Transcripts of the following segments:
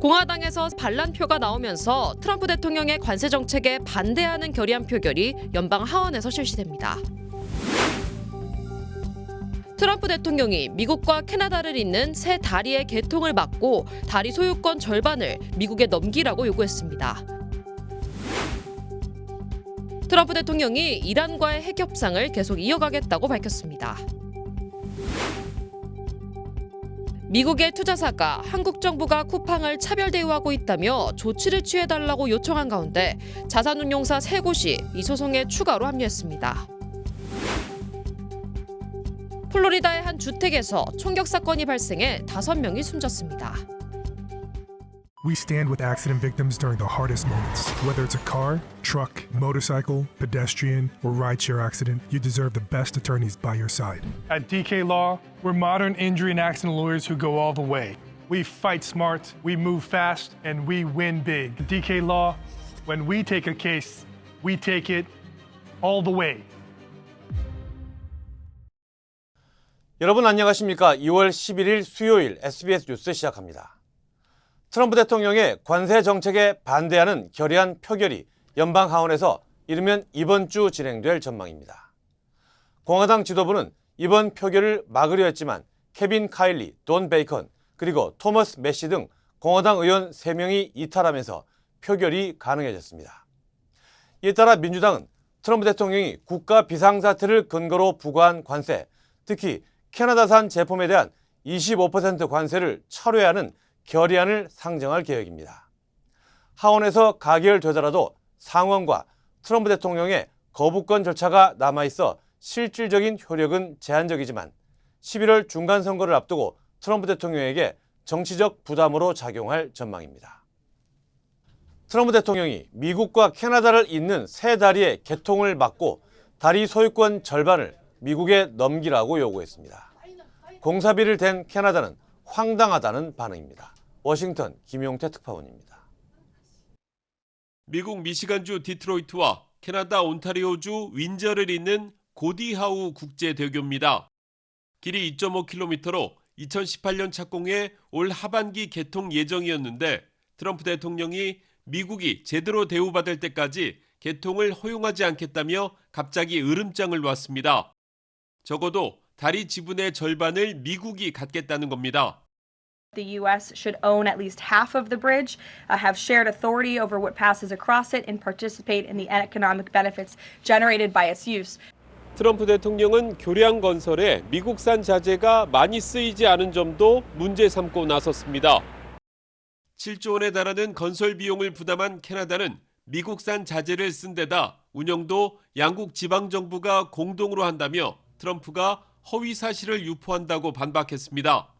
공화당에서 반란표가 나오면서 트럼프 대통령의 관세 정책에 반대하는 결의안 표결이 연방 하원에서 실시됩니다. 트럼프 대통령이 미국과 캐나다를 잇는 새 다리의 개통을 막고 다리 소유권 절반을 미국에 넘기라고 요구했습니다. 트럼프 대통령이 이란과의 핵 협상을 계속 이어가겠다고 밝혔습니다. 미국의 투자사가 한국 정부가 쿠팡을 차별 대우하고 있다며 조치를 취해달라고 요청한 가운데 자산운용사 3곳이 이 소송에 추가로 합류했습니다. 플로리다의 한 주택에서 총격 사건이 발생해 5명이 숨졌습니다. We stand with accident victims during the hardest moments. Whether it's a car, truck, motorcycle, pedestrian, or rideshare accident, you deserve the best attorneys by your side. At DK Law, we're modern injury and accident lawyers who go all the way. We fight smart, we move fast, and we win big. At DK Law, when we take a case, we take it all the way. 여러분 안녕하십니까? 2월 11일 수요일 SBS 뉴스 시작합니다. 트럼프 대통령의 관세 정책에 반대하는 결의안 표결이 연방 하원에서 이르면 이번 주 진행될 전망입니다. 공화당 지도부는 이번 표결을 막으려 했지만 케빈 카일리, 돈 베이컨, 그리고 토머스 매시 등 공화당 의원 3명이 이탈하면서 표결이 가능해졌습니다. 이에 따라 민주당은 트럼프 대통령이 국가 비상사태를 근거로 부과한 관세, 특히 캐나다산 제품에 대한 25% 관세를 철회하는 결의안을 상정할 계획입니다. 하원에서 가결되더라도 상원과 트럼프 대통령의 거부권 절차가 남아있어 실질적인 효력은 제한적이지만 11월 중간선거를 앞두고 트럼프 대통령에게 정치적 부담으로 작용할 전망입니다. 트럼프 대통령이 미국과 캐나다를 잇는 새 다리의 개통을 막고 다리 소유권 절반을 미국에 넘기라고 요구했습니다. 공사비를 댄 캐나다는 황당하다는 반응입니다. 워싱턴 김용태 특파원입니다. 미국 미시간주 디트로이트와 캐나다 온타리오주 윈저를 잇는 고디하우 국제대교입니다. 길이 2.5km로 2018년 착공해 올 하반기 개통 예정이었는데 트럼프 대통령이 미국이 제대로 대우받을 때까지 개통을 허용하지 않겠다며 갑자기 으름장을 놨습니다. 적어도 다리 지분의 절반을 미국이 갖겠다는 겁니다. The U.S. should own at least half of the bridge, have shared authority over what passes across it, and participate in the economic benefits generated by its use. 트럼프 대통령은 교량 건설에 미국산 자재가 많이 쓰이지 않은 점도 문제 삼고 나섰습니다. 7조 원에 달하는 건설 비용을 부담한 캐나다는 미국산 자재를 쓴 데다 운영도 양국 지방정부가 공동으로 한다며 트럼프가 허위 사실을 유포한다고 반박했습니다.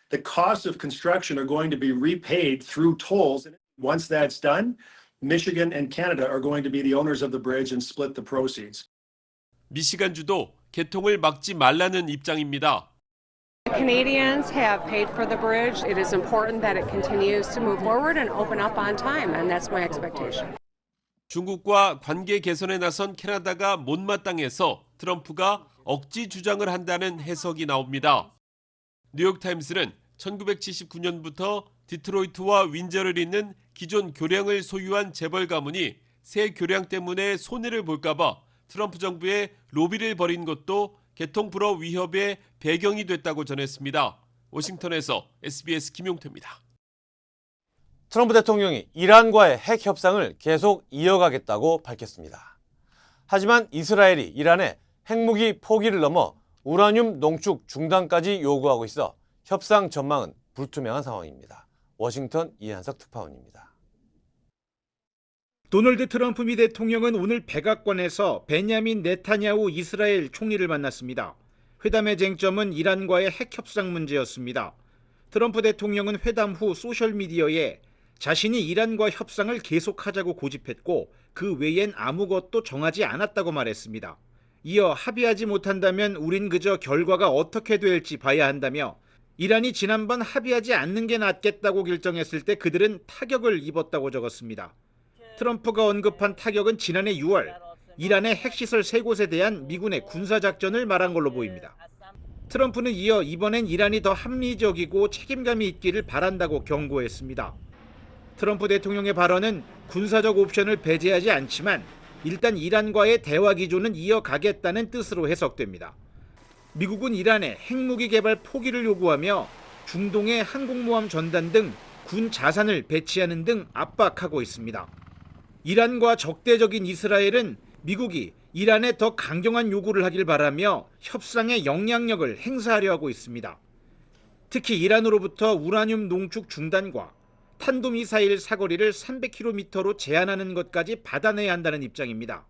The costs of construction are going to be repaid through tolls. Once that's done, Michigan and Canada are going to be the owners of the bridge and split the proceeds. 미시간주도 개통을 막지 말라는 입장입니다. Canadians have paid for the bridge. It is important that it continues to move forward and open up on time, and that's my expectation. 중국과 관계 개선에 나선 캐나다가 못마땅해서 트럼프가 억지 주장을 한다는 해석이 나옵니다. 뉴욕타임스는 1979년부터 디트로이트와 윈저를 잇는 기존 교량을 소유한 재벌 가문이 새 교량 때문에 손해를 볼까봐 트럼프 정부에 로비를 벌인 것도 개통 불허 위협의 배경이 됐다고 전했습니다. 워싱턴에서 SBS 김용태입니다. 트럼프 대통령이 이란과의 핵 협상을 계속 이어가겠다고 밝혔습니다. 하지만 이스라엘이 이란에 핵무기 포기를 넘어 우라늄 농축 중단까지 요구하고 있어 협상 전망은 불투명한 상황입니다. 워싱턴 이한석 특파원입니다. 도널드 트럼프 미 대통령은 오늘 백악관에서 베냐민 네타냐후 이스라엘 총리를 만났습니다. 회담의 쟁점은 이란과의 핵 협상 문제였습니다. 트럼프 대통령은 회담 후 소셜미디어에 자신이 이란과 협상을 계속하자고 고집했고 그 외엔 아무것도 정하지 않았다고 말했습니다. 이어 합의하지 못한다면 우린 그저 결과가 어떻게 될지 봐야 한다며 이란이 지난번 합의하지 않는 게 낫겠다고 결정했을 때 그들은 타격을 입었다고 적었습니다. 트럼프가 언급한 타격은 지난해 6월 이란의 핵시설 3곳에 대한 미군의 군사작전을 말한 걸로 보입니다. 트럼프는 이어 이번엔 이란이 더 합리적이고 책임감이 있기를 바란다고 경고했습니다. 트럼프 대통령의 발언은 군사적 옵션을 배제하지 않지만 일단 이란과의 대화 기조는 이어가겠다는 뜻으로 해석됩니다. 미국은 이란에 핵무기 개발 포기를 요구하며 중동에 항공모함 전단 등 군 자산을 배치하는 등 압박하고 있습니다. 이란과 적대적인 이스라엘은 미국이 이란에 더 강경한 요구를 하길 바라며 협상의 영향력을 행사하려 하고 있습니다. 특히 이란으로부터 우라늄 농축 중단과 탄도미사일 사거리를 300km로 제한하는 것까지 받아내야 한다는 입장입니다.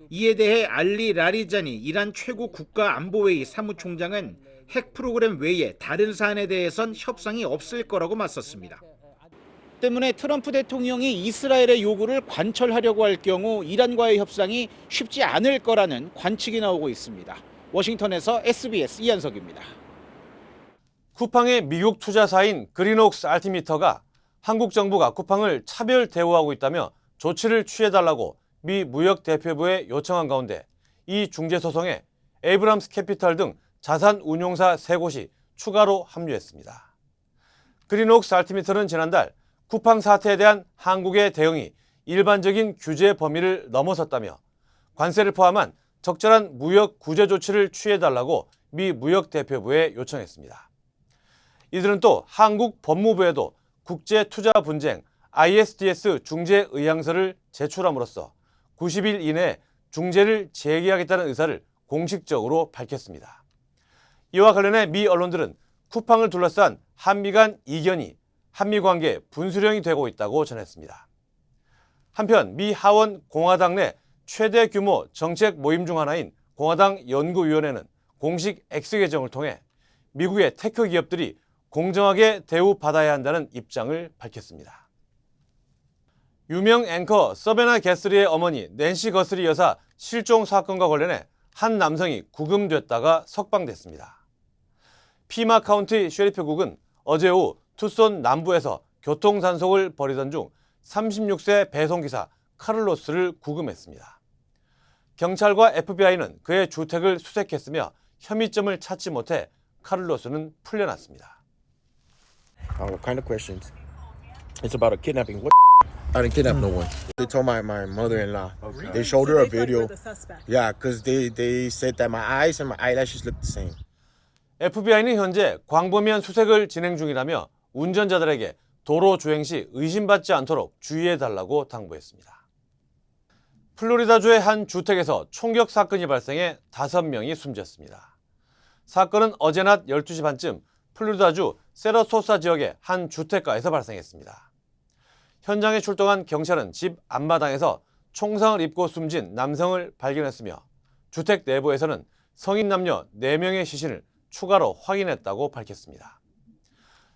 이에 대해 알리 라리자니 이란 최고 국가안보회의 사무총장은 핵 프로그램 외에 다른 사안에 대해선 협상이 없을 거라고 맞섰습니다. 때문에 트럼프 대통령이 이스라엘의 요구를 관철하려고 할 경우 이란과의 협상이 쉽지 않을 거라는 관측이 나오고 있습니다. 워싱턴에서 SBS 이한석입니다. 쿠팡의 미국 투자사인 그린옥스 알티미터가 한국 정부가 쿠팡을 차별 대우하고 있다며 조치를 취해달라고 미 무역대표부에 요청한 가운데 이 중재 소송에 에이브람스 캐피털 등 자산 운용사 3곳이 추가로 합류했습니다. 그린옥스 알티미터는 지난달 쿠팡 사태에 대한 한국의 대응이 일반적인 규제 범위를 넘어섰다며 관세를 포함한 적절한 무역 구제 조치를 취해달라고 미 무역대표부에 요청했습니다. 이들은 또 한국 법무부에도 국제투자분쟁 ISDS 중재 의향서를 제출함으로써 90일 이내에 중재를 재개하겠다는 의사를 공식적으로 밝혔습니다. 이와 관련해 미 언론들은 쿠팡을 둘러싼 한미 간 이견이 한미 관계 분수령이 되고 있다고 전했습니다. 한편 미 하원 공화당 내 최대 규모 정책 모임 중 하나인 공화당 연구위원회는 공식 X 계정을 통해 미국의 테크 기업들이 공정하게 대우받아야 한다는 입장을 밝혔습니다. 유명 앵커 서베나 게스리의 어머니 낸시 거스리 여사 실종 사건과 관련해 한 남성이 구금됐다가 석방됐습니다. 피마 카운티 셰리프국은 어제 오후 투손 남부에서 교통단속을 벌이던 중 36세 배송기사 카를로스를 구금했습니다. 경찰과 FBI는 그의 주택을 수색했으며 혐의점을 찾지 못해 카를로스는 풀려났습니다. What kind of questions? It's about a kidnapping. What? I didn't kidnap no one. They told my mother-in-law. Okay. They showed her a video. Yeah, because they said that my eyes and my eyelashes look the same. FBI는 현재 광범위한 수색을 진행 중이라며 운전자들에게 도로 주행 시 의심받지 않도록 주의해달라고 당부했습니다. 플로리다주의 한 주택에서 총격 사건이 발생해 5명이 숨졌습니다. 사건은 어제 낮 12시 반쯤 플로리다주 세러토사 지역의 한 주택가에서 발생했습니다. 현장에 출동한 경찰은 집 앞마당에서 총상을 입고 숨진 남성을 발견했으며 주택 내부에서는 성인 남녀 4명의 시신을 추가로 확인했다고 밝혔습니다.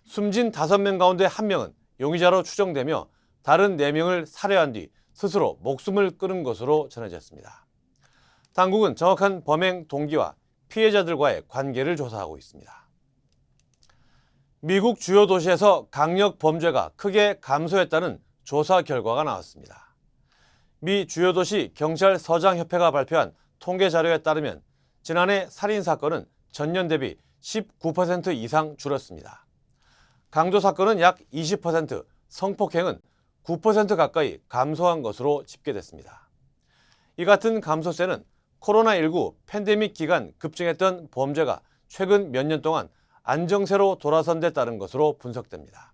숨진 5명 가운데 1명은 용의자로 추정되며 다른 4명을 살해한 뒤 스스로 목숨을 끊은 것으로 전해졌습니다. 당국은 정확한 범행 동기와 피해자들과의 관계를 조사하고 있습니다. 미국 주요 도시에서 강력 범죄가 크게 감소했다는 조사 결과가 나왔습니다. 미 주요 도시 경찰서장협회가 발표한 통계 자료에 따르면 지난해 살인 사건은 전년 대비 19% 이상 줄었습니다. 강도 사건은 약 20%, 성폭행은 9% 가까이 감소한 것으로 집계됐습니다. 이 같은 감소세는 코로나19 팬데믹 기간 급증했던 범죄가 최근 몇 년 동안 안정세로 돌아선 데 따른 것으로 분석됩니다.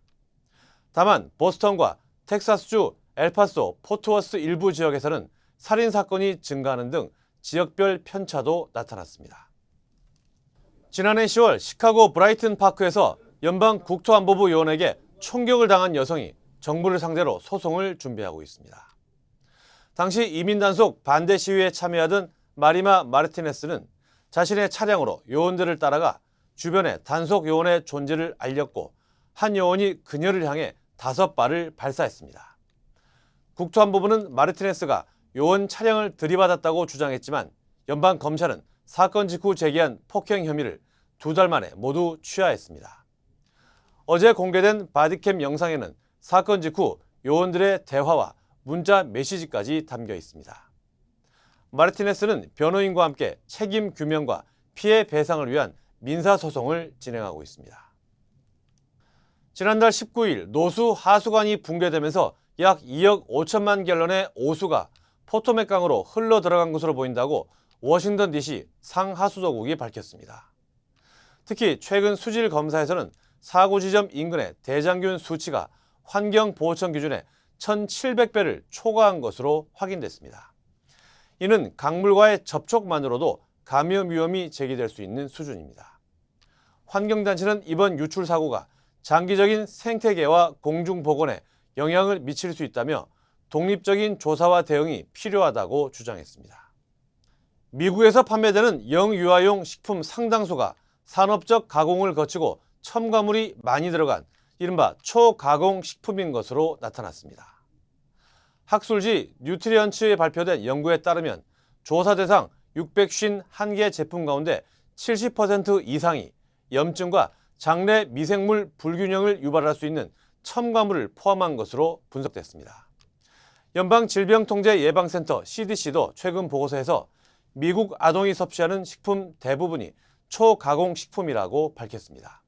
다만 보스턴과 텍사스주 엘파소, 포트워스 일부 지역에서는 살인 사건이 증가하는 등 지역별 편차도 나타났습니다. 지난해 10월 시카고 브라이튼 파크에서 연방 국토안보부 요원에게 총격을 당한 여성이 정부를 상대로 소송을 준비하고 있습니다. 당시 이민 단속 반대 시위에 참여하던 마리마 마르티네스는 자신의 차량으로 요원들을 따라가 주변에 단속 요원의 존재를 알렸고 한 요원이 그녀를 향해 5발을 발사했습니다. 국토안보부는 마르티네스가 요원 차량을 들이받았다고 주장했지만 연방 검찰은 사건 직후 제기한 폭행 혐의를 2달 만에 모두 취하했습니다. 어제 공개된 바디캠 영상에는 사건 직후 요원들의 대화와 문자 메시지까지 담겨 있습니다. 마르티네스는 변호인과 함께 책임 규명과 피해 배상을 위한 민사소송을 진행하고 있습니다. 지난달 19일 노수 하수관이 붕괴되면서 약 2억 5천만 갤런의 오수가 포토맥강으로 흘러 들어간 것으로 보인다고 워싱턴 DC 상하수도국이 밝혔습니다. 특히 최근 수질 검사에서는 사고 지점 인근의 대장균 수치가 환경보호청 기준의 1,700배를 초과한 것으로 확인됐습니다. 이는 강물과의 접촉만으로도 감염 위험이 제기될 수 있는 수준입니다. 환경단체는 이번 유출 사고가 장기적인 생태계와 공중보건에 영향을 미칠 수 있다며 독립적인 조사와 대응이 필요하다고 주장했습니다. 미국에서 판매되는 영유아용 식품 상당수가 산업적 가공을 거치고 첨가물이 많이 들어간 이른바 초가공 식품인 것으로 나타났습니다. 학술지 뉴트리언츠에 발표된 연구에 따르면 조사 대상 651개 제품 가운데 70% 이상이 염증과 장내 미생물 불균형을 유발할 수 있는 첨가물을 포함한 것으로 분석됐습니다. 연방질병통제예방센터 CDC도 최근 보고서에서 미국 아동이 섭취하는 식품 대부분이 초가공 식품이라고 밝혔습니다.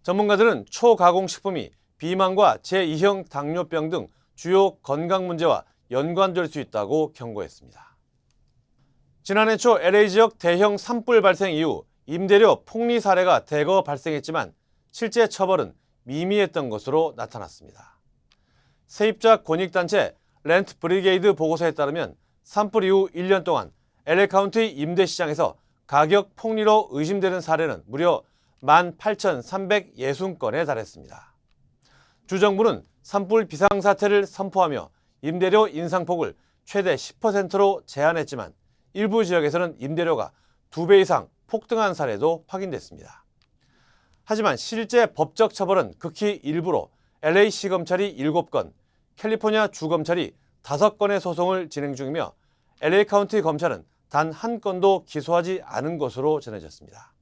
전문가들은 초가공 식품이 비만과 제2형 당뇨병 등 주요 건강 문제와 연관될 수 있다고 경고했습니다. 지난해 초 LA 지역 대형 산불 발생 이후 임대료 폭리 사례가 대거 발생했지만 실제 처벌은 미미했던 것으로 나타났습니다. 세입자 권익단체 렌트 브리게이드 보고서에 따르면 산불 이후 1년 동안 LA 카운티 임대시장에서 가격 폭리로 의심되는 사례는 무려 18,360건에 달했습니다. 주정부는 산불 비상사태를 선포하며 임대료 인상폭을 최대 10%로 제한했지만 일부 지역에서는 임대료가 2배 이상 폭등한 사례도 확인됐습니다. 하지만 실제 법적 처벌은 극히 일부로 LA시검찰이 7건, 캘리포니아 주검찰이 5건의 소송을 진행 중이며 LA 카운티 검찰은 단 한 건도 기소하지 않은 것으로 전해졌습니다.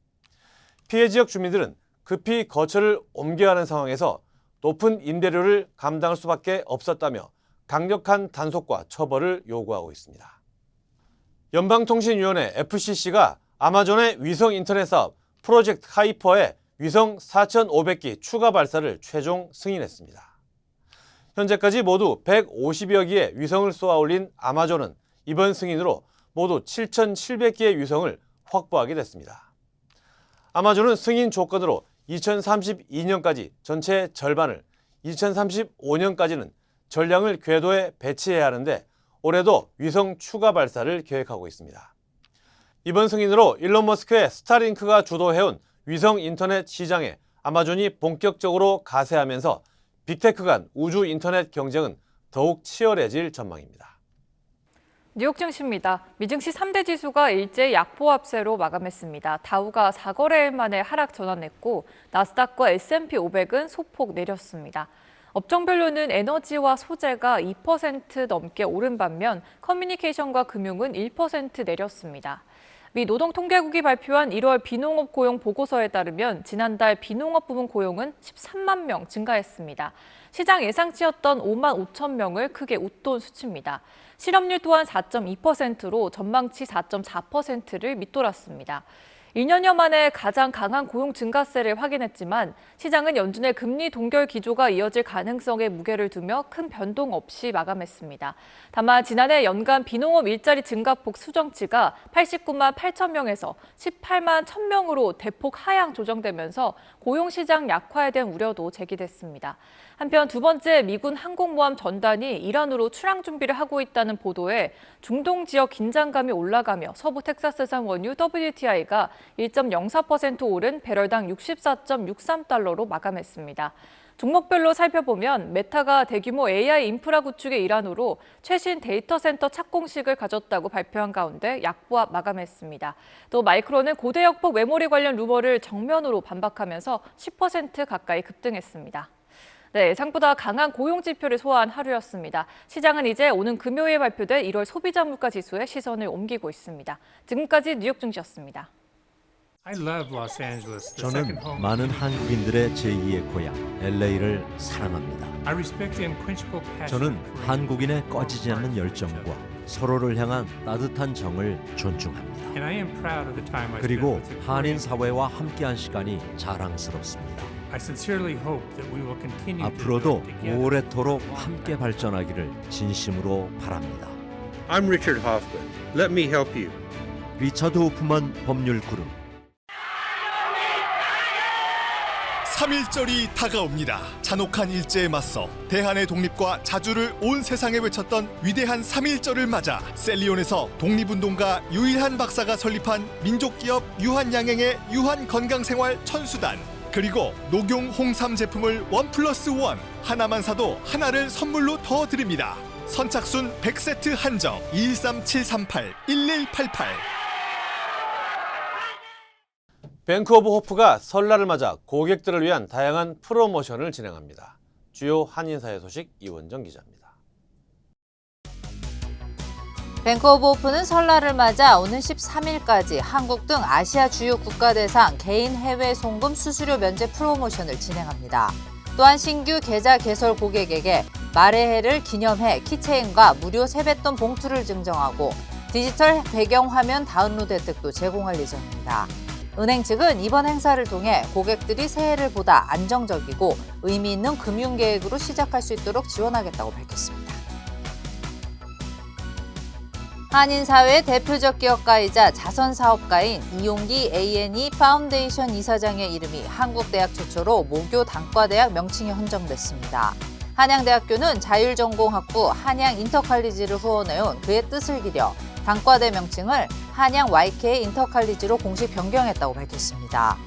피해 지역 주민들은 급히 거처를 옮겨야 하는 상황에서 높은 임대료를 감당할 수밖에 없었다며 강력한 단속과 처벌을 요구하고 있습니다. 연방통신위원회 FCC가 아마존의 위성 인터넷 사업 프로젝트 하이퍼의 위성 4,500기 추가 발사를 최종 승인했습니다. 현재까지 모두 150여 기의 위성을 쏘아 올린 아마존은 이번 승인으로 모두 7,700기의 위성을 확보하게 됐습니다. 아마존은 승인 조건으로 2032년까지 전체 절반을, 2035년까지는 전량을 궤도에 배치해야 하는데 올해도 위성 추가 발사를 계획하고 있습니다. 이번 승인으로 일론 머스크의 스타링크가 주도해온 위성 인터넷 시장에 아마존이 본격적으로 가세하면서 빅테크 간 우주 인터넷 경쟁은 더욱 치열해질 전망입니다. 뉴욕 증시입니다. 미증시 3대 지수가 일제히 약보합세로 마감했습니다. 다우가 4거래일 만에 하락 전환했고 나스닥과 S&P 500은 소폭 내렸습니다. 업종별로는 에너지와 소재가 2% 넘게 오른 반면 커뮤니케이션과 금융은 1% 내렸습니다. 미 노동통계국이 발표한 1월 비농업 고용 보고서에 따르면 지난달 비농업 부문 고용은 13만 명 증가했습니다. 시장 예상치였던 5만 5천 명을 크게 웃돈 수치입니다. 실업률 또한 4.2%로 전망치 4.4%를 밑돌았습니다. 2년여 만에 가장 강한 고용 증가세를 확인했지만 시장은 연준의 금리 동결 기조가 이어질 가능성에 무게를 두며 큰 변동 없이 마감했습니다. 다만 지난해 연간 비농업 일자리 증가폭 수정치가 89만 8천 명에서 18만 1천 명으로 대폭 하향 조정되면서 고용시장 약화에 대한 우려도 제기됐습니다. 한편 두 번째 미군 항공모함 전단이 이란으로 출항 준비를 하고 있다는 보도에 중동 지역 긴장감이 올라가며 서부 텍사스산 원유 WTI가 1.04% 오른 배럴당 64.63달러로 마감했습니다. 종목별로 살펴보면 메타가 대규모 AI 인프라 구축의 일환으로 최신 데이터 센터 착공식을 가졌다고 발표한 가운데 약보합 마감했습니다. 또 마이크론은 고대역폭 메모리 관련 루머를 정면으로 반박하면서 10% 가까이 급등했습니다. 네, 예상보다 강한 고용 지표를 소화한 하루였습니다. 시장은 이제 오는 금요일 발표될 1월 소비자 물가 지수에 시선을 옮기고 있습니다. 지금까지 뉴욕 증시였습니다. 저는 많은 한국인들의 제2의 고향 LA를 사랑합니다. 저는 한국인의 꺼지지 않는 열정과 서로를 향한 따뜻한 정을 존중합니다. 그리고 한인 사회와 함께한 시간이 자랑스럽습니다. 앞으로도 오래도록 함께 발전하기를 진심으로 바랍니다. I'm Richard Hoffman. Let me help you. 리처드 호프만 법률그룹. 3.1절이 다가옵니다. 잔혹한 일제에 맞서 대한의 독립과 자주를 온 세상에 외쳤던 위대한 3.1절을 맞아 셀리온에서 독립운동가 유일한 박사가 설립한 민족기업 유한양행의 유한건강생활 천수단, 그리고 녹용 홍삼 제품을 1+1 하나만 사도 하나를 선물로 더 드립니다. 선착순 100세트 한정 213-738-1188. 뱅크 오브 호프가 설날을 맞아 고객들을 위한 다양한 프로모션을 진행합니다. 주요 한인사회 소식 이원정 기자입니다. 뱅크 오브 호프는 설날을 맞아 오는 13일까지 한국 등 아시아 주요 국가 대상 개인 해외 송금 수수료 면제 프로모션을 진행합니다. 또한 신규 계좌 개설 고객에게 말의 해를 기념해 키체인과 무료 세뱃돈 봉투를 증정하고 디지털 배경 화면 다운로드 혜택도 제공할 예정입니다. 은행 측은 이번 행사를 통해 고객들이 새해를 보다 안정적이고 의미 있는 금융 계획으로 시작할 수 있도록 지원하겠다고 밝혔습니다. 한인사회의 대표적 기업가이자 자선사업가인 이용기 A&E 파운데이션 이사장의 이름이 한국대학 최초로 모교 단과대학 명칭에 헌정됐습니다. 한양대학교는 자율전공학부 한양인터칼리지를 후원해온 그의 뜻을 기려 단과대 명칭을 한양 YK 인터칼리지로 공식 변경했다고 밝혔습니다.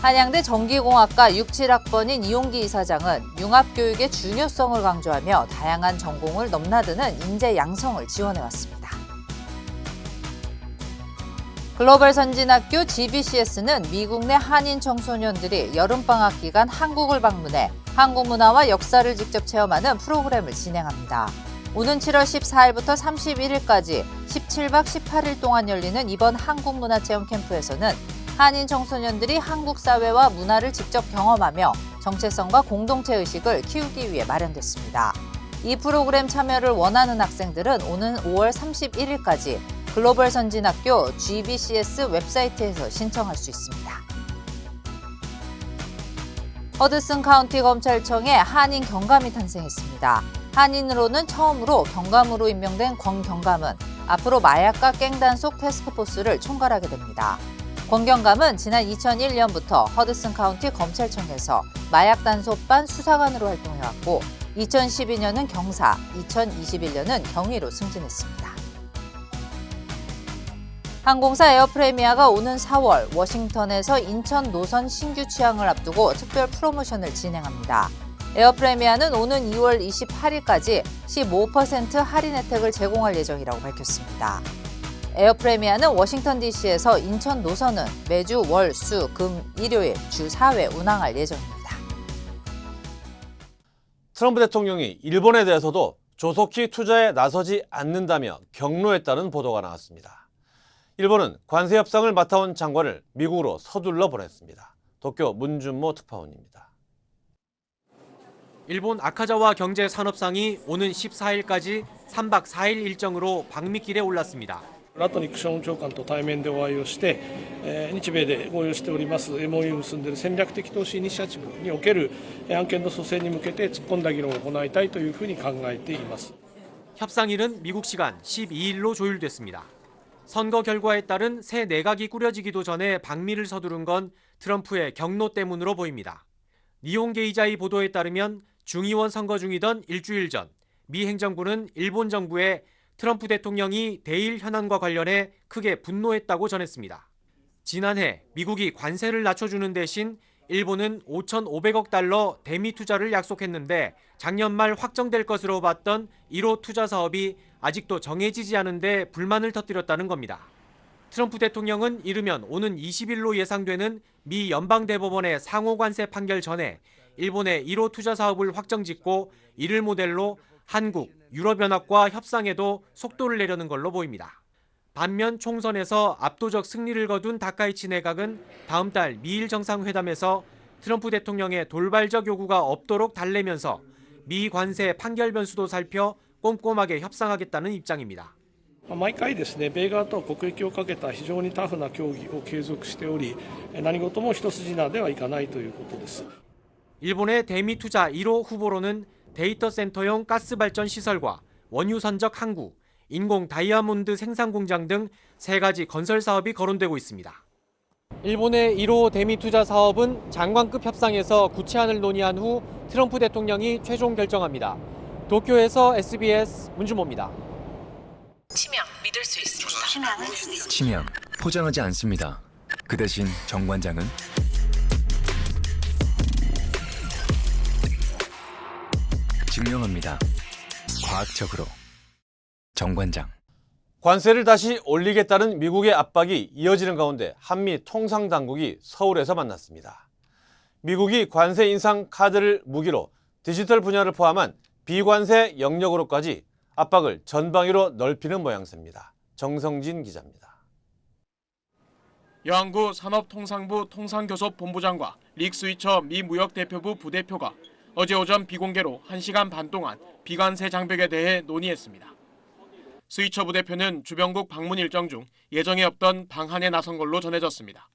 한양대 전기공학과 67학번인 이용기 이사장은 융합교육의 중요성을 강조하며 다양한 전공을 넘나드는 인재 양성을 지원해왔습니다. 글로벌 선진학교 GBCS는 미국 내 한인 청소년들이 여름방학 기간 한국을 방문해 한국 문화와 역사를 직접 체험하는 프로그램을 진행합니다. 오는 7월 14일부터 31일까지 17박 18일 동안 열리는 이번 한국문화체험 캠프에서는 한인 청소년들이 한국 사회와 문화를 직접 경험하며 정체성과 공동체의식을 키우기 위해 마련됐습니다. 이 프로그램 참여를 원하는 학생들은 오는 5월 31일까지 글로벌 선진학교 GBCS 웹사이트에서 신청할 수 있습니다. 허드슨 카운티 검찰청에 한인 경감이 탄생했습니다. 한인으로는 처음으로 경감으로 임명된 권 경감은 앞으로 마약과 깽단속 태스크포스를 총괄하게 됩니다. 권 경감은 지난 2001년부터 허드슨 카운티 검찰청에서 마약 단속반 수사관으로 활동해왔고 2012년은 경사, 2021년은 경위로 승진했습니다. 항공사 에어프레미아가 오는 4월 워싱턴에서 인천 노선 신규 취항을 앞두고 특별 프로모션을 진행합니다. 에어프레미아는 오는 2월 28일까지 15% 할인 혜택을 제공할 예정이라고 밝혔습니다. 에어프레미아는 워싱턴 DC에서 인천 노선은 매주 월, 수, 금, 일요일 주 4회 운항할 예정입니다. 트럼프 대통령이 일본에 대해서도 조속히 투자에 나서지 않는다며 경로했다는 보도가 나왔습니다. 일본은 관세 협상을 맡아온 장관을 미국으로 서둘러 보냈습니다. 도쿄 문준모 특파원입니다. 일본 아카자와 경제산업상이 오는 14일까지 3박 4일 일정으로 방미길에 올랐습니다. ラトニック商務長官と対面でお会いをして、日米で合意しております MOU を結んでいる戦略的投資イニシアチブにおける案件の蘇生に向けて突っ込んだ議論を行いたいというふうに考えています。 협상일은 미국 시간 12일로 조율됐습니다. 선거 결과에 따른 새 내각이 꾸려지기도 전에 방미를 서두른 건 트럼프의 경로 때문으로 보입니다. 니혼게이자의 보도에 따르면 중의원 선거 중이던 일주일 전 미 행정부는 일본 정부에 트럼프 대통령이 대일 현안과 관련해 크게 분노했다고 전했습니다. 지난해 미국이 관세를 낮춰주는 대신 일본은 5,500억 달러 대미 투자를 약속했는데 작년 말 확정될 것으로 봤던 1호 투자 사업이 아직도 정해지지 않은데 불만을 터뜨렸다는 겁니다. 트럼프 대통령은 이르면 오는 20일로 예상되는 미 연방대법원의 상호관세 판결 전에 일본의 1호 투자 사업을 확정짓고 이를 모델로 한국, 유럽연합과 협상에도 속도를 내려는 걸로 보입니다. 반면 총선에서 압도적 승리를 거둔 다카이치 내각은 다음 달 미일 정상회담에서 트럼프 대통령의 돌발적 요구가 없도록 달래면서 미 관세 판결 변수도 살펴 꼼꼼하게 협상하겠다는 입장입니다. 毎回ですね、米側と国益をかけた非常にタフな協議を継続しており、何事も一筋縄ではいかないということです。 일본의 대미 투자 1호 후보로는 데이터 센터용 가스 발전 시설과 원유 선적 항구, 인공 다이아몬드 생산 공장 등 3가지 건설 사업이 거론되고 있습니다. 일본의 1호 대미 투자 사업은 장관급 협상에서 구체안을 논의한 후 트럼프 대통령이 최종 결정합니다. 도쿄에서 SBS 문주모입니다. 치명 믿을 수 있습니다. 치명 포장하지 않습니다. 그 대신 정관장은 증명합니다. 과학적으로. 정관장. 관세를 다시 올리겠다는 미국의 압박이 이어지는 가운데 한미 통상당국이 서울에서 만났습니다. 미국이 관세 인상 카드를 무기로 디지털 분야를 포함한 비관세 영역으로까지 압박을 전방위로 넓히는 모양새입니다. 정성진 기자입니다. 여항구 산업통상부 통상교섭본부장과 릭 스위처 미 무역대표부 부대표가 어제 오전 비공개로 1시간 반 동안 비관세 장벽에 대해 논의했습니다. 스위처 부대표는 주변국 방문 일정 중 예정에 없던 방한에 나선 걸로 전해졌습니다.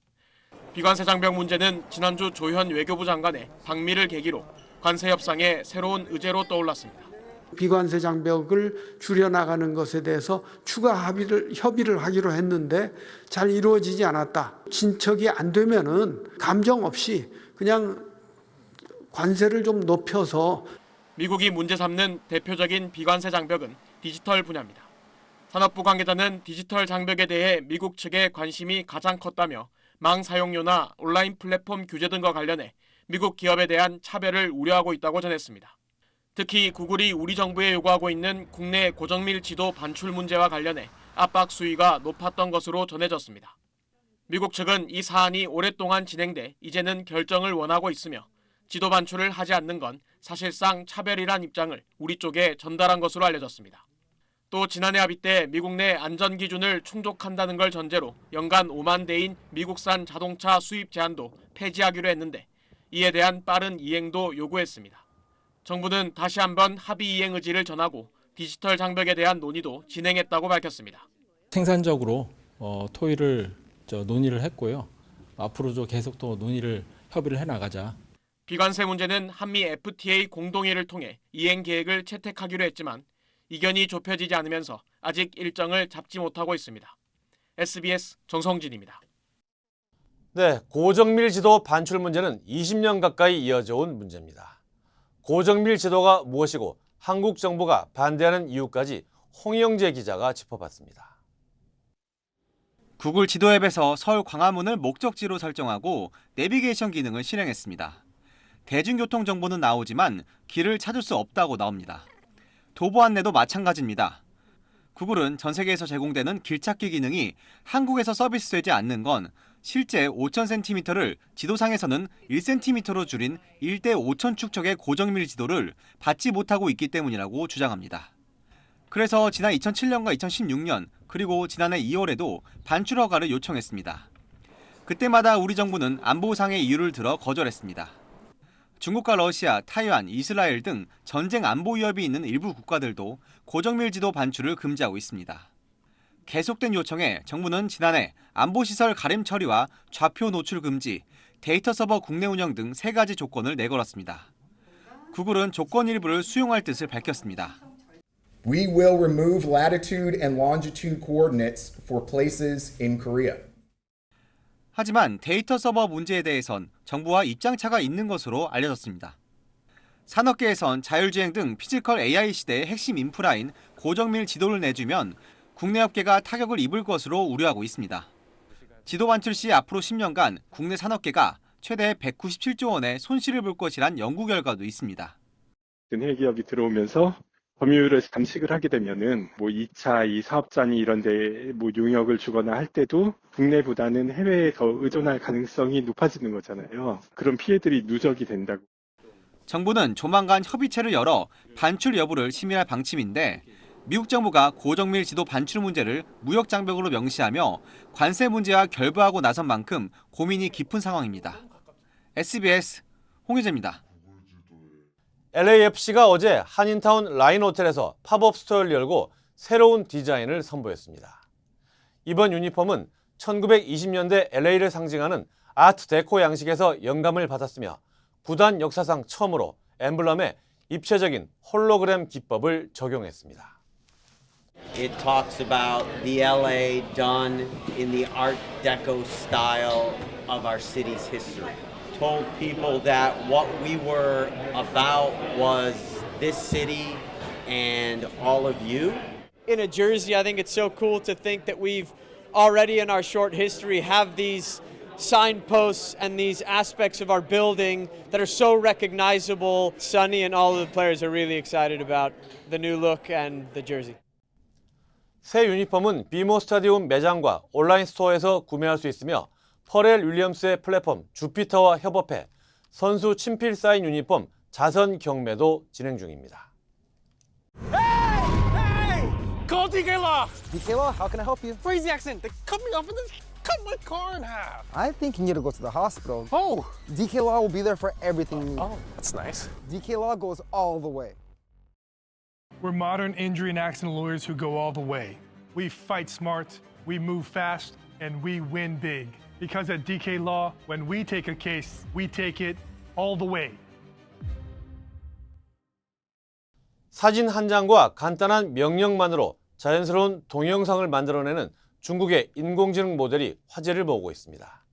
비관세 장벽 문제는 지난주 조현 외교부 장관의 방미를 계기로 관세 협상의 새로운 의제로 떠올랐습니다. 비관세 장벽을 줄여나가는 것에 대해서 추가 협의를 하기로 했는데 잘 이루어지지 않았다. 진척이 안 되면은 감정 없이 그냥 관세를 좀 높여서. 미국이 문제 삼는 대표적인 비관세 장벽은 디지털 분야입니다. 산업부 관계자는 디지털 장벽에 대해 미국 측의 관심이 가장 컸다며 망 사용료나 온라인 플랫폼 규제 등과 관련해 미국 기업에 대한 차별을 우려하고 있다고 전했습니다. 특히 구글이 우리 정부에 요구하고 있는 국내 고정밀 지도 반출 문제와 관련해 압박 수위가 높았던 것으로 전해졌습니다. 미국 측은 이 사안이 오랫동안 진행돼 이제는 결정을 원하고 있으며 지도 반출을 하지 않는 건 사실상 차별이란 입장을 우리 쪽에 전달한 것으로 알려졌습니다. 또 지난해 합의 때 미국 내 안전 기준을 충족한다는 걸 전제로 연간 5만 대인 미국산 자동차 수입 제한도 폐지하기로 했는데 이에 대한 빠른 이행도 요구했습니다. 정부는 다시 한번 합의 이행 의지를 전하고 디지털 장벽에 대한 논의도 진행했다고 밝혔습니다. 생산적으로 토의를 논의를 했고요. 앞으로도 계속 또 협의를 해나가자. 비관세 문제는 한미 FTA 공동회의를 통해 이행 계획을 채택하기로 했지만 이견이 좁혀지지 않으면서 아직 일정을 잡지 못하고 있습니다. SBS 정성진입니다. 네, 고정밀 지도 반출 문제는 20년 가까이 이어져 온 문제입니다. 고정밀 지도가 무엇이고 한국 정부가 반대하는 이유까지 홍영재 기자가 짚어봤습니다. 구글 지도 앱에서 서울 광화문을 목적지로 설정하고 내비게이션 기능을 실행했습니다. 대중교통 정보는 나오지만 길을 찾을 수 없다고 나옵니다. 도보 안내도 마찬가지입니다. 구글은 전 세계에서 제공되는 길찾기 기능이 한국에서 서비스되지 않는 건 실제 5,000cm를 지도상에서는 1cm로 줄인 1대 5,000 축척의 고정밀 지도를 받지 못하고 있기 때문이라고 주장합니다. 그래서 지난 2007년과 2016년 그리고 지난해 2월에도 반출 허가를 요청했습니다. 그때마다 우리 정부는 안보상의 이유를 들어 거절했습니다. 중국과 러시아, 타이완, 이스라엘 등 전쟁 안보 위협이 있는 일부 국가들도 고정밀 지도 반출을 금지하고 있습니다. 계속된 요청에 정부는 지난해 안보시설 가림 처리와 좌표 노출 금지, 데이터 서버 국내 운영 등 3가지 조건을 내걸었습니다. 구글은 조건 일부를 수용할 뜻을 밝혔습니다. We will remove latitude and longitude coordinates for places in Korea. 하지만 데이터 서버 문제에 대해선 정부와 입장차가 있는 것으로 알려졌습니다. 산업계에선 자율주행 등 피지컬 AI 시대의 핵심 인프라인 고정밀 지도를 내주면 국내 업계가 타격을 입을 것으로 우려하고 있습니다. 지도 반출 시 앞으로 10년간 국내 산업계가 최대 197조 원의 손실을 볼 것이란 연구 결과도 있습니다. 해외 기업이 들어오면서 점유율을 잠식을 하게 되면은 2차 이 사업장이 이런 데 용역을 주거나 할 때도 국내보다는 해외에 더 의존할 가능성이 높아지는 거잖아요. 그런 피해들이 누적이 된다고. 정부는 조만간 협의체를 열어 반출 여부를 심의할 방침인데 미국 정부가 고정밀 지도 반출 문제를 무역 장벽으로 명시하며 관세 문제와 결부하고 나선 만큼 고민이 깊은 상황입니다. SBS 홍혜재입니다. LAFC가 어제 한인타운 라인 호텔에서 팝업 스토어를 열고 새로운 디자인을 선보였습니다. 이번 유니폼은 1920년대 LA를 상징하는 아트 데코 양식에서 영감을 받았으며 구단 역사상 처음으로 엠블럼에 입체적인 홀로그램 기법을 적용했습니다. It talks about the LA done in the Art Deco style of our city's history. Told people that what we were about was this city and all of you. In a jersey, I think it's so cool to think that we've already in our short history have these signposts and these aspects of our building that are so recognizable. Sonny and all of the players are really excited about the new look and the jersey. 새 유니폼은 비모 스타디움 매장과 온라인 스토어에서 구매할 수 있으며 퍼렐 윌리엄스의 플랫폼 주피터와 협업해 선수 친필 사인 유니폼 자선 경매도 진행 중입니다. Call DK Law! DK Law, how can I help you? Crazy accident. They cut me off and then cut my car in half. I think you need to go to the hospital. Oh! DK Law will be there for everything you need. Oh, that's nice. DK Law goes all the way. We're modern injury and accident lawyers who go all the way. We fight smart, we move fast, and we win big. Because at DK Law, when we take a case, we take it all the way. 사진 한 장과 간단한 명령만으로 자연스러운 동영상을 만들어내는 중국의 인공지능 모델이 화제를 모으고 있습니다.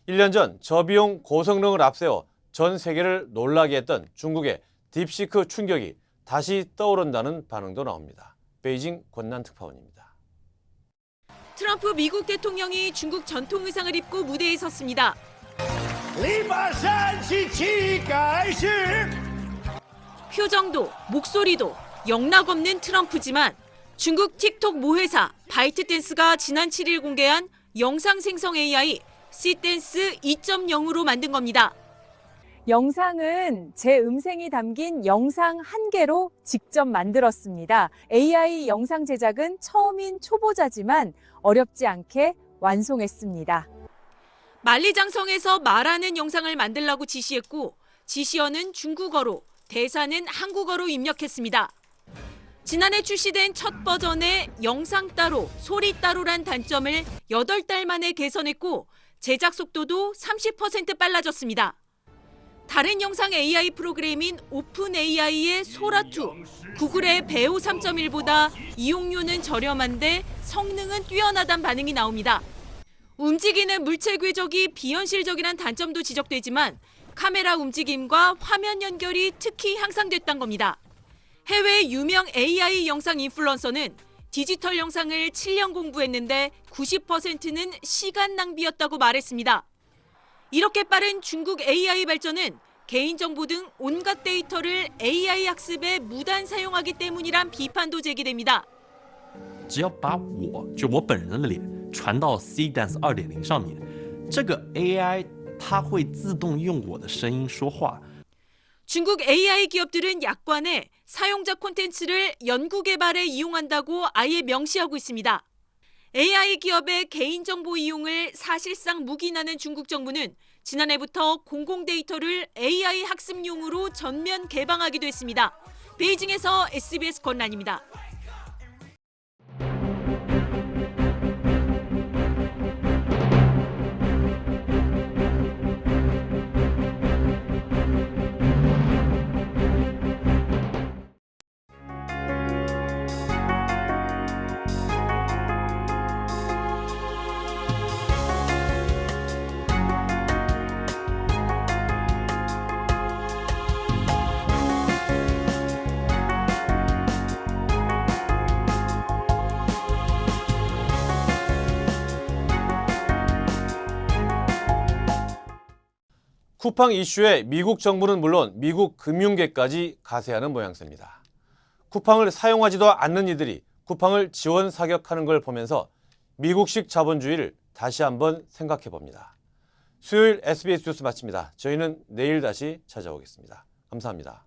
1년 전 저비용 고성능을 앞세워 전 세계를 놀라게 했던 중국의 딥시크 충격이 다시 떠오른다는 반응도 나옵니다. 베이징 권난 특파원입니다. 트럼프 미국 대통령이 중국 전통 의상을 입고 무대에 섰습니다. 표정도 목소리도 영락없는 트럼프지만 중국 틱톡 모회사 바이트댄스가 지난 7일 공개한 영상 생성 AI C댄스 2.0으로 만든 겁니다. 영상은 제 음성이 담긴 영상 한 개로 직접 만들었습니다. AI 영상 제작은 처음인 초보자지만 어렵지 않게 완성했습니다. 만리장성에서 말하는 영상을 만들라고 지시했고 지시어는 중국어로, 대사는 한국어로 입력했습니다. 지난해 출시된 첫 버전의 영상 따로, 소리 따로란 단점을 8달 만에 개선했고 제작 속도도 30% 빨라졌습니다. 다른 영상 AI 프로그램인 오픈 AI의 소라2, 구글의 배우 3.1보다 이용료는 저렴한데 성능은 뛰어나다는 반응이 나옵니다. 움직이는 물체 궤적이 비현실적이란 단점도 지적되지만 카메라 움직임과 화면 연결이 특히 향상됐다는 겁니다. 해외 유명 AI 영상 인플루언서는 디지털 영상을 7년 공부했는데 90%는 시간 낭비였다고 말했습니다. 이렇게 빠른 중국 AI 발전은 개인정보 등 온갖 데이터를 AI 학습에 무단 사용하기 때문이란 비판도 제기됩니다. 只要把我本人的脸传到 Cdance 2.0 上面，这个 AI 它会自动用我的声音说话。 중국 AI 기업들은 약관에 사용자 콘텐츠를 연구개발에 이용한다고 아예 명시하고 있습니다. AI 기업의 개인정보 이용을 사실상 묵인하는 중국 정부는 지난해부터 공공 데이터를 AI 학습용으로 전면 개방하기도 했습니다. 베이징에서 SBS 권란입니다. 쿠팡 이슈에 미국 정부는 물론 미국 금융계까지 가세하는 모양새입니다. 쿠팡을 사용하지도 않는 이들이 쿠팡을 지원 사격하는 걸 보면서 미국식 자본주의를 다시 한번 생각해 봅니다. 수요일 SBS 뉴스 마칩니다. 저희는 내일 다시 찾아오겠습니다. 감사합니다.